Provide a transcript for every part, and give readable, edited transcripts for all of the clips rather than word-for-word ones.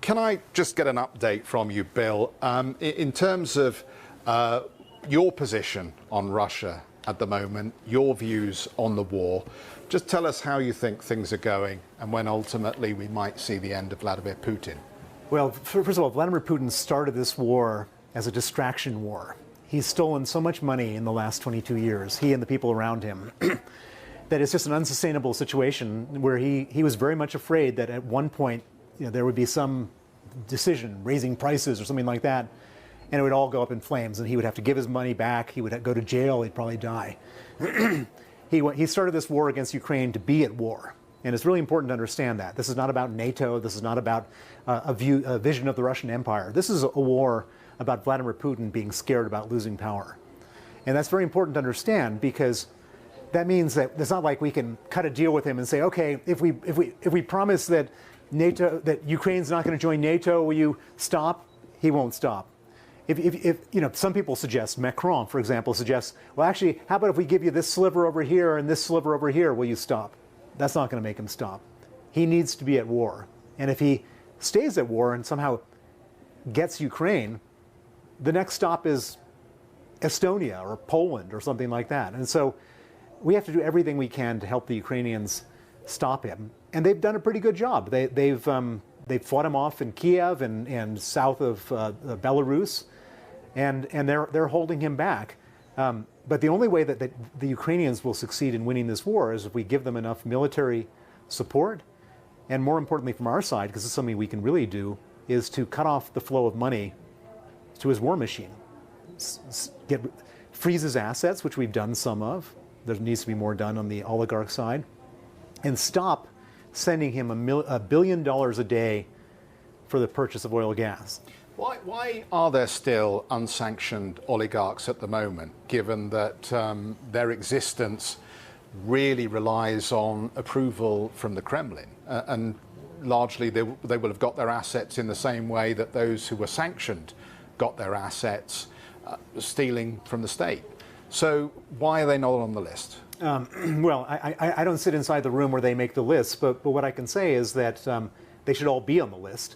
Can I just get an update from you, Bill, in terms of your position on Russia at the moment, your views on the war? Just tell us how you think things are going and when ultimately we might see the end of Vladimir Putin. Well, first of all, Vladimir Putin started this war as a distraction war. He's stolen so much money in the last 22 years, he and the people around him, that it's just an unsustainable situation where he was very much afraid that at one point there would be some decision, raising prices or something like that, and it would all go up in flames, and he would have to give his money back, he would go to jail, he'd probably die. He started this war against Ukraine to be at war. And it's really important to understand that. This is not about NATO. This is not about a vision of the Russian Empire. This is a war about Vladimir Putin being scared about losing power. And that's very important to understand, because that means that it's not like we can cut a deal with him and say, okay, if we promise that Ukraine's not going to join NATO, will you stop? He won't stop. If some people suggest, Macron, for example, suggests, well, actually, how about if we give you this sliver over here and this sliver over here, will you stop? That's not going to make him stop. He needs to be at war. And if he stays at war and somehow gets Ukraine, the next stop is Estonia or Poland or something like that. And so we have to do everything we can to help the Ukrainians stop him. And they've done a pretty good job. They've fought him off in Kiev and south of Belarus, and they're holding him back. But the only way that the Ukrainians will succeed in winning this war is if we give them enough military support, and more importantly from our side, because it's something we can really do, is to cut off the flow of money to his war machine. Freeze his assets, which we've done some of. There needs to be more done on the oligarch side. And stop sending him $1 billion a day for the purchase of oil and gas. Why are there still unsanctioned oligarchs at the moment, given that their existence really relies on approval from the Kremlin? And largely they will have got their assets in the same way that those who were sanctioned got their assets, stealing from the state. So why are they not on the list? Well, I don't sit inside the room where they make the list, but what I can say is that they should all be on the list.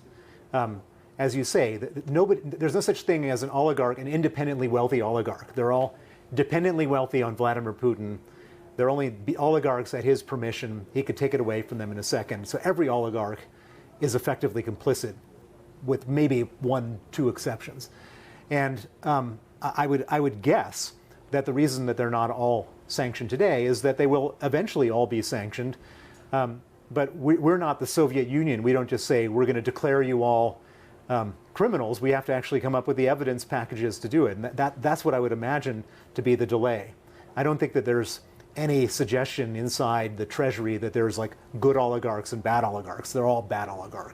As you say, there's no such thing as an oligarch, an independently wealthy oligarch. They're all dependently wealthy on Vladimir Putin. They're only oligarchs at his permission. He could take it away from them in a second. So every oligarch is effectively complicit, with maybe 1-2 exceptions. And I would guess that the reason that they're not all sanctioned today is that they will eventually all be sanctioned. But we're not the Soviet Union. We don't just say, we're going to declare you all criminals. We have to actually come up with the evidence packages to do it. And that's what I would imagine to be the delay. I don't think that there's any suggestion inside the Treasury that there's like good oligarchs and bad oligarchs. They're all bad oligarchs.